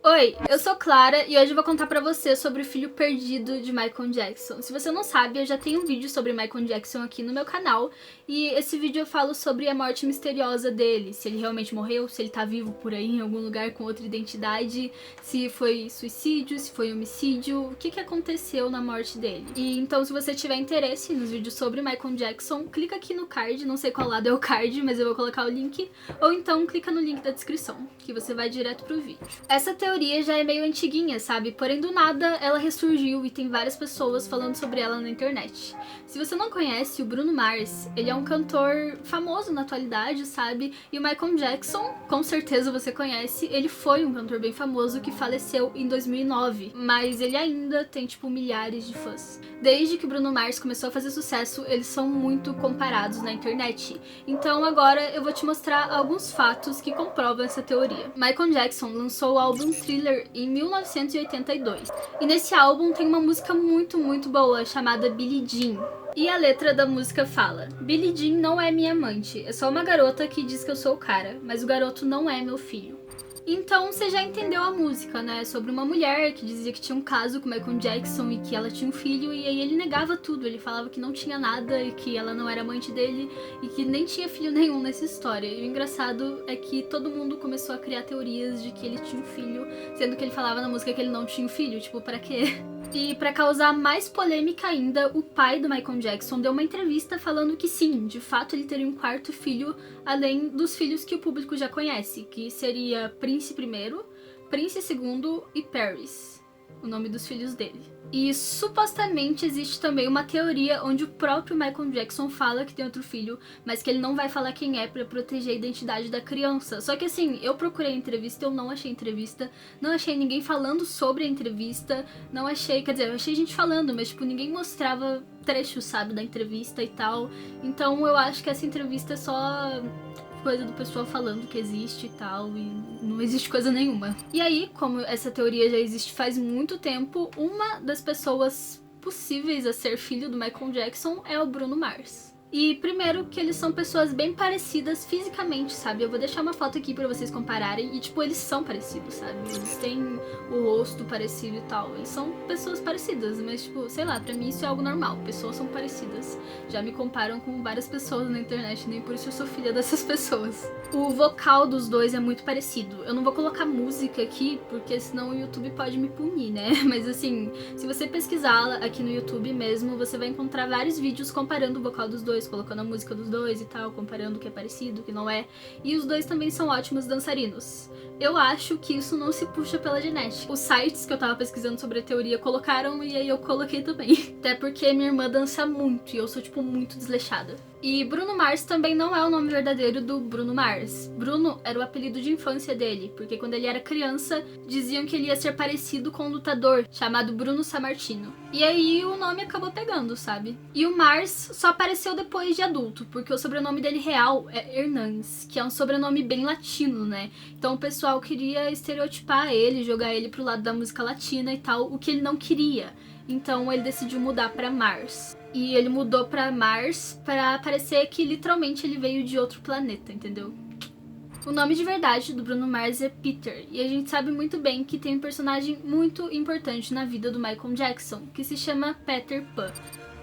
Oi, eu sou Clara e hoje eu vou contar pra você sobre o filho perdido de Michael Jackson. Se você não sabe, eu já tenho um vídeo sobre Michael Jackson aqui no meu canal e esse vídeo eu falo sobre a morte misteriosa dele, se ele realmente morreu, se ele tá vivo por aí em algum lugar com outra identidade, se foi suicídio, se foi homicídio, o que aconteceu na morte dele. E então, se você tiver interesse nos vídeos sobre Michael Jackson, clica aqui no card, não sei qual lado é o card, mas eu vou colocar o link, ou então clica no link da descrição, que você vai direto pro vídeo. Essa teoria já é meio antiguinha, sabe? Porém, do nada, ela ressurgiu e tem várias pessoas falando sobre ela na internet. Se você não conhece o Bruno Mars, ele é um cantor famoso na atualidade, sabe? E o Michael Jackson, com certeza você conhece, ele foi um cantor bem famoso que faleceu em 2009, mas ele ainda tem, tipo, milhares de fãs. Desde que o Bruno Mars começou a fazer sucesso, eles são muito comparados na internet. Então agora eu vou te mostrar alguns fatos que comprovam essa teoria. Michael Jackson lançou o álbum Thriller em 1982. E nesse álbum tem uma música muito boa chamada Billie Jean. E a letra da música fala: Billie Jean não é minha amante, é só uma garota que diz que eu sou o cara, mas o garoto não é meu filho. Então você já entendeu a música, né? Sobre uma mulher que dizia que tinha um caso com Michael Jackson e que ela tinha um filho, e aí ele negava tudo. Ele falava que não tinha nada e que ela não era amante dele e que nem tinha filho nenhum nessa história. E o engraçado é que todo mundo começou a criar teorias de que ele tinha um filho, sendo que ele falava na música que ele não tinha um filho. Tipo, pra quê? E pra causar mais polêmica ainda, o pai do Michael Jackson deu uma entrevista falando que sim, de fato ele teria um quarto filho, além dos filhos que o público já conhece, que seria Prince I, Prince II e Paris, o nome dos filhos dele. E supostamente existe também uma teoria onde o próprio Michael Jackson fala que tem outro filho, mas que ele não vai falar quem é pra proteger a identidade da criança. Só que assim, eu procurei entrevista, eu não achei entrevista, não achei ninguém falando sobre a entrevista, não achei, quer dizer, eu achei gente falando, mas tipo, ninguém mostrava trechos, sabe, da entrevista e tal. Então eu acho que essa entrevista é só coisa do pessoal falando que existe e tal, e não existe coisa nenhuma. E aí, como essa teoria já existe faz muito tempo, uma das pessoas possíveis a ser filho do Michael Jackson é o Bruno Mars. E primeiro que eles são pessoas bem parecidas fisicamente, sabe? Eu vou deixar uma foto aqui pra vocês compararem e, tipo, eles são parecidos, sabe? Eles têm o rosto parecido e tal. Eles são pessoas parecidas, mas, tipo, sei lá, pra mim isso é algo normal. Pessoas são parecidas. Já me comparam com várias pessoas na internet, nem por isso eu sou filha dessas pessoas. O vocal dos dois é muito parecido. Eu não vou colocar música aqui, porque senão o YouTube pode me punir, né? Mas, assim, se você pesquisar aqui no YouTube mesmo, você vai encontrar vários vídeos comparando o vocal dos dois, colocando a música dos dois e tal, comparando o que é parecido, o que não é. E os dois também são ótimos dançarinos. Eu acho que isso não se puxa pela genética. Os sites que eu tava pesquisando sobre a teoria colocaram e aí eu coloquei também. Até porque minha irmã dança muito e eu sou, tipo, muito desleixada. E Bruno Mars também não é o nome verdadeiro do Bruno Mars. Bruno era o apelido de infância dele, porque quando ele era criança, diziam que ele ia ser parecido com um lutador chamado Bruno Sammartino. E aí o nome acabou pegando, sabe? E o Mars só apareceu depois de adulto, porque o sobrenome dele real é Hernandes, que é um sobrenome bem latino, né? Então o pessoal queria estereotipar ele, jogar ele pro lado da música latina e tal, o que ele não queria. Então ele decidiu mudar pra Mars. E ele mudou pra Mars pra parecer que literalmente ele veio de outro planeta, entendeu? O nome de verdade do Bruno Mars é Peter, e a gente sabe muito bem que tem um personagem muito importante na vida do Michael Jackson, que se chama Peter Pan.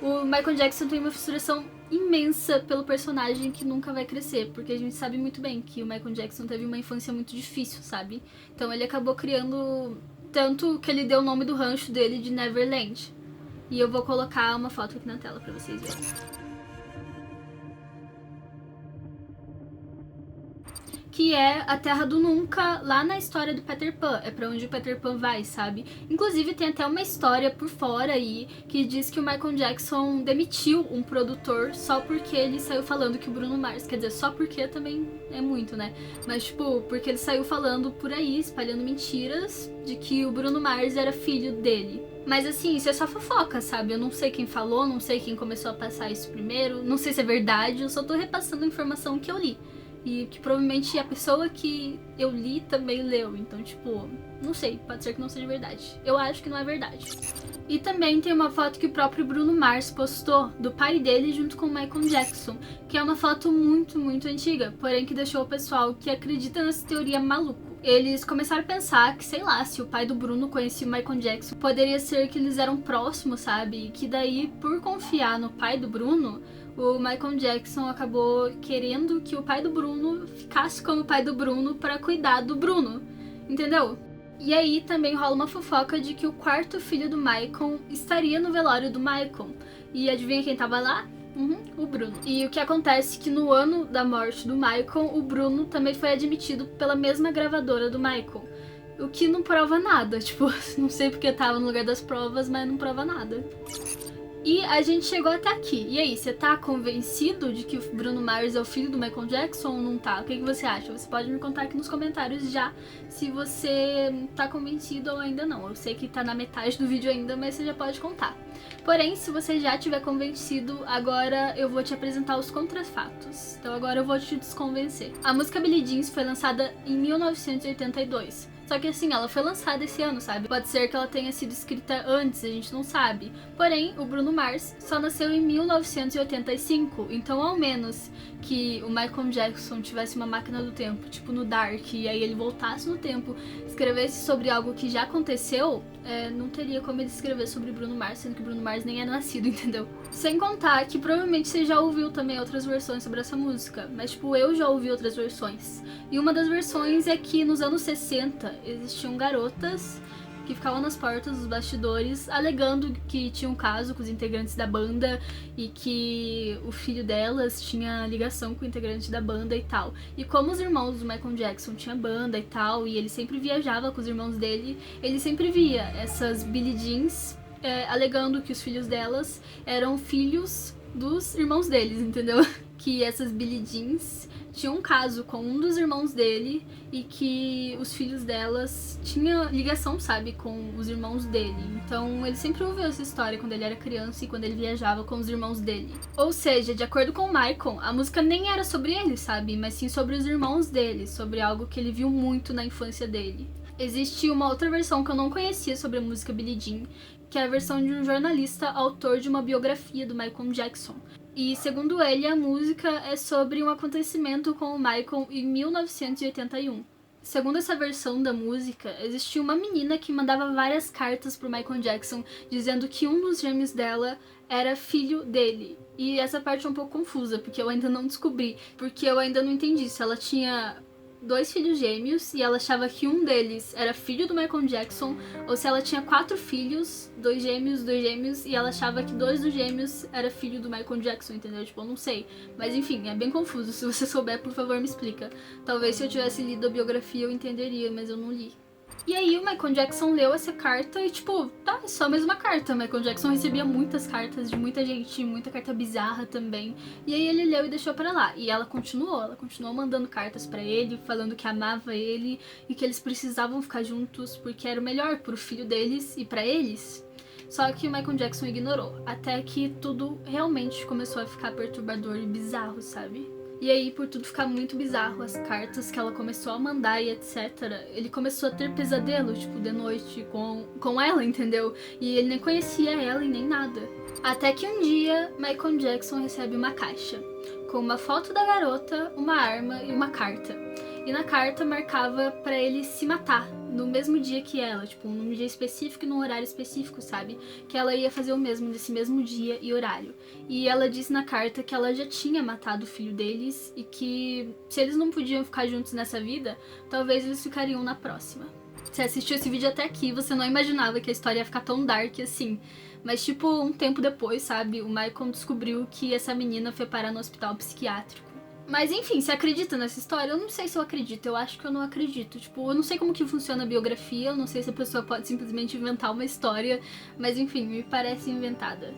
O Michael Jackson tem uma frustração imensa pelo personagem que nunca vai crescer, porque a gente sabe muito bem que o Michael Jackson teve uma infância muito difícil, sabe? Então ele acabou criando tanto que ele deu o nome do rancho dele de Neverland. E eu vou colocar uma foto aqui na tela pra vocês verem. Que é a Terra do Nunca, lá na história do Peter Pan. É pra onde o Peter Pan vai, sabe? Inclusive tem até uma história por fora aí que diz que o Michael Jackson demitiu um produtor só porque ele saiu falando que o Bruno Mars... Quer dizer, só porque também é muito, né? Mas, tipo, porque ele saiu falando por aí, espalhando mentiras de que o Bruno Mars era filho dele. Mas assim, isso é só fofoca, sabe? Eu não sei quem falou, não sei quem começou a passar isso primeiro, não sei se é verdade, eu só tô repassando a informação que eu li. E que provavelmente a pessoa que eu li também leu, então tipo, não sei, pode ser que não seja verdade. Eu acho que não é verdade. E também tem uma foto que o próprio Bruno Mars postou, do pai dele junto com o Michael Jackson, que é uma foto muito antiga, porém que deixou o pessoal que acredita nessa teoria maluco. eles começaram a pensar que, sei lá, se o pai do Bruno conhecia o Michael Jackson, poderia ser que eles eram próximos, sabe? E que daí, por confiar no pai do Bruno, o Michael Jackson acabou querendo que o pai do Bruno ficasse como o pai do Bruno para cuidar do Bruno, entendeu? E aí também rola uma fofoca de que o quarto filho do Michael estaria no velório do Michael. E adivinha quem tava lá? O Bruno. E o que acontece é que no ano da morte do Michael, o Bruno também foi admitido pela mesma gravadora do Michael. O que não prova nada, tipo, não sei porque tava no lugar das provas, mas não prova nada. E a gente chegou até aqui. E aí, você tá convencido de que o Bruno Mars é o filho do Michael Jackson ou não tá? O que você acha? Você pode me contar aqui nos comentários já se você tá convencido ou ainda não. Eu sei que tá na metade do vídeo ainda, mas você já pode contar. Porém, se você já tiver convencido, agora eu vou te apresentar os contrafatos. Então agora eu vou te desconvencer. A música Billie Jeans foi lançada em 1982. Só que assim, ela foi lançada esse ano, sabe? Pode ser que ela tenha sido escrita antes, a gente não sabe. Porém, o Bruno Mars só nasceu em 1985, então ao menos que o Michael Jackson tivesse uma máquina do tempo, tipo no Dark, e aí ele voltasse no tempo, escrevesse sobre algo que já aconteceu, não teria como ele escrever sobre Bruno Mars, sendo que Bruno Mars nem é nascido, entendeu? Sem contar que provavelmente você já ouviu também outras versões sobre essa música, mas tipo, eu já ouvi outras versões. E uma das versões é que nos anos 60 existiam garotas que ficavam nas portas dos bastidores alegando que tinha um caso com os integrantes da banda e que o filho delas tinha ligação com o integrante da banda e tal. E como os irmãos do Michael Jackson tinham banda e tal, e ele sempre viajava com os irmãos dele, ele sempre via essas Billie Jeans alegando que os filhos delas eram filhos dos irmãos deles, entendeu? Que essas Billie Jeans tinham um caso com um dos irmãos dele e que os filhos delas tinham ligação, sabe, com os irmãos dele. Então ele sempre ouviu essa história quando ele era criança e quando ele viajava com os irmãos dele. Ou seja, de acordo com o Michael, a música nem era sobre ele, sabe, mas sim sobre os irmãos dele, sobre algo que ele viu muito na infância dele. Existe uma outra versão que eu não conhecia sobre a música Billie Jean, que é a versão de um jornalista autor de uma biografia do Michael Jackson. E, segundo ele, a música é sobre um acontecimento com o Michael em 1981. Segundo essa versão da música, existia uma menina que mandava várias cartas pro Michael Jackson dizendo que um dos gêmeos dela era filho dele. E essa parte é um pouco confusa, porque eu ainda não descobri, porque eu ainda não entendi se ela tinha 2 filhos gêmeos e ela achava que um deles era filho do Michael Jackson, ou se ela tinha 4 filhos, 2 gêmeos, e ela achava que 2 dos gêmeos era filho do Michael Jackson, entendeu? Tipo, eu não sei. Mas enfim, é bem confuso. Se você souber, por favor, me explica. Talvez se eu tivesse lido a biografia eu entenderia, mas eu não li. E aí o Michael Jackson leu essa carta e tipo, tá, é só mais uma carta. O Michael Jackson recebia muitas cartas de muita gente, muita carta bizarra também. E aí ele leu e deixou pra lá. E ela continuou mandando cartas pra ele, falando que amava ele e que eles precisavam ficar juntos porque era o melhor pro filho deles e pra eles. Só que o Michael Jackson ignorou, até que tudo realmente começou a ficar perturbador e bizarro, sabe? E aí, por tudo ficar muito bizarro, as cartas que ela começou a mandar e etc., ele começou a ter pesadelo, tipo, de noite com ela, entendeu? E ele nem conhecia ela e nem nada. Até que um dia, Michael Jackson recebe uma caixa, com uma foto da garota, uma arma e uma carta. E na carta marcava pra ele se matar no mesmo dia que ela, tipo, num dia específico e num horário específico, sabe? Que ela ia fazer o mesmo nesse mesmo dia e horário. E ela disse na carta que ela já tinha matado o filho deles e que se eles não podiam ficar juntos nessa vida, talvez eles ficariam na próxima. Se assistiu esse vídeo até aqui, você não imaginava que a história ia ficar tão dark assim. Mas tipo, um tempo depois, sabe, o Michael descobriu que essa menina foi parar no hospital psiquiátrico. Mas enfim, você acredita nessa história? Eu não sei se eu acredito, eu acho que eu não acredito. Tipo, eu não sei como que funciona a biografia, eu não sei se a pessoa pode simplesmente inventar uma história, mas enfim, me parece inventada.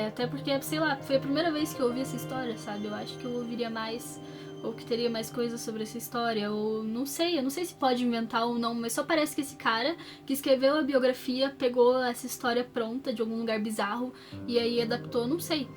Até porque, sei lá, foi a primeira vez que eu ouvi essa história, sabe? Eu acho que eu ouviria mais, ou que teria mais coisas sobre essa história, ou não sei, eu não sei se pode inventar ou não, mas só parece que esse cara que escreveu a biografia pegou essa história pronta de algum lugar bizarro e aí adaptou, não sei.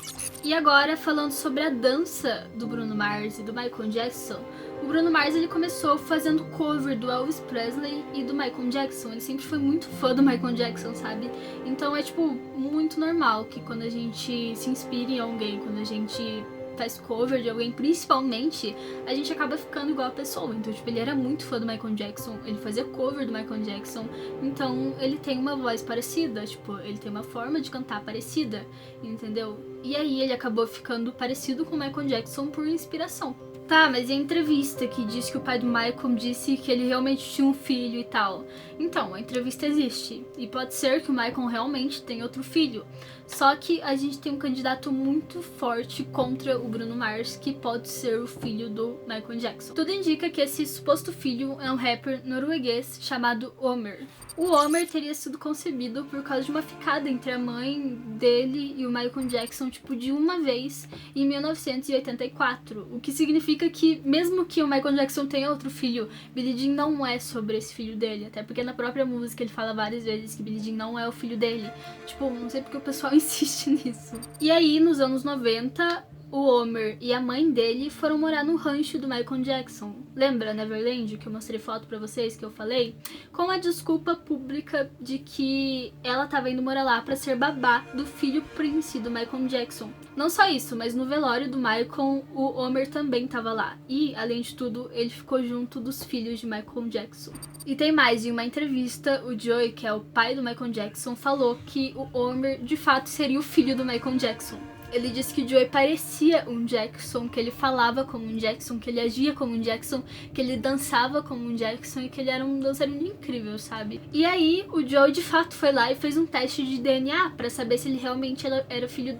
E agora, falando sobre a dança do Bruno Mars e do Michael Jackson, o Bruno Mars ele começou fazendo cover do Elvis Presley e do Michael Jackson. Ele sempre foi muito fã do Michael Jackson, sabe? Então é tipo muito normal que quando a gente se inspira em alguém, quando a gente faz cover de alguém, principalmente, a gente acaba ficando igual a pessoa. Então, tipo, ele era muito fã do Michael Jackson, ele fazia cover do Michael Jackson, então ele tem uma voz parecida, tipo, ele tem uma forma de cantar parecida, entendeu? E aí ele acabou ficando parecido com o Michael Jackson por inspiração. Tá, mas e a entrevista que diz que o pai do Michael disse que ele realmente tinha um filho e tal? Então, a entrevista existe. E pode ser que o Michael realmente tenha outro filho. Só que a gente tem um candidato muito forte contra o Bruno Mars, que pode ser o filho do Michael Jackson. Tudo indica que esse suposto filho é um rapper norueguês chamado Homer. O Homer teria sido concebido por causa de uma ficada entre a mãe dele e o Michael Jackson, tipo, de uma vez em 1984. O que significa que, mesmo que o Michael Jackson tenha outro filho, Billie Jean não é sobre esse filho dele. Até porque na própria música ele fala várias vezes que Billie Jean não é o filho dele. Tipo, não sei porque o pessoal insiste nisso. E aí, nos anos 90... o Homer e a mãe dele foram morar no rancho do Michael Jackson. Lembra Neverland, que eu mostrei foto pra vocês, que eu falei? Com a desculpa pública de que ela tava indo morar lá pra ser babá do filho Prince do Michael Jackson. Não só isso, mas no velório do Michael, o Homer também tava lá. E, além de tudo, ele ficou junto dos filhos de Michael Jackson. E tem mais, em uma entrevista, o Joey, que é o pai do Michael Jackson, falou que o Homer, de fato, seria o filho do Michael Jackson. Ele disse que o Joey parecia um Jackson, que ele falava como um Jackson, que ele agia como um Jackson, que ele dançava como um Jackson e que ele era um dançarino incrível, sabe? E aí, o Joey de fato foi lá e fez um teste de DNA pra saber se ele realmente era filho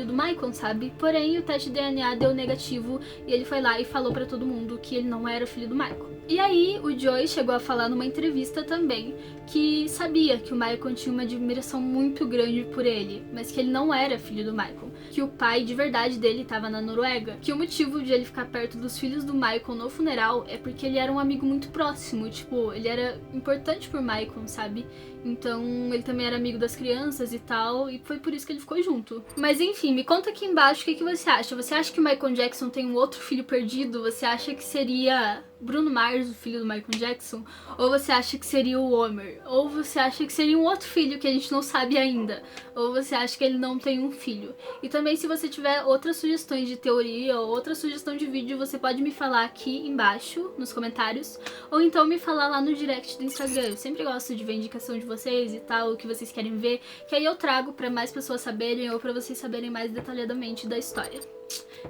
do Michael, sabe? Porém, o teste de DNA deu negativo e ele foi lá e falou pra todo mundo que ele não era filho do Michael. E aí, o Joey chegou a falar numa entrevista também que sabia que o Michael tinha uma admiração muito grande por ele, mas que ele não era filho do Michael, que o pai de verdade dele estava na Noruega, que o motivo de ele ficar perto dos filhos do Michael no funeral é porque ele era um amigo muito próximo, tipo, ele era importante por Michael, sabe? Então ele também era amigo das crianças e tal, e foi por isso que ele ficou junto. Mas enfim, me conta aqui embaixo o que você acha. Você acha que o Michael Jackson tem um outro filho perdido? Você acha que seria Bruno Mars, o filho do Michael Jackson? Ou você acha que seria o Homer? Ou você acha que seria um outro filho que a gente não sabe ainda? Ou você acha que ele não tem um filho? E também, se você tiver outras sugestões de teoria ou outra sugestão de vídeo, você pode me falar aqui embaixo, nos comentários, ou então me falar lá no direct do Instagram. Eu sempre gosto de ver indicação de vocês e tal, o que vocês querem ver, que aí eu trago pra mais pessoas saberem ou pra vocês saberem mais detalhadamente da história.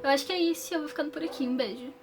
Eu acho que é isso, eu vou ficando por aqui. Um beijo.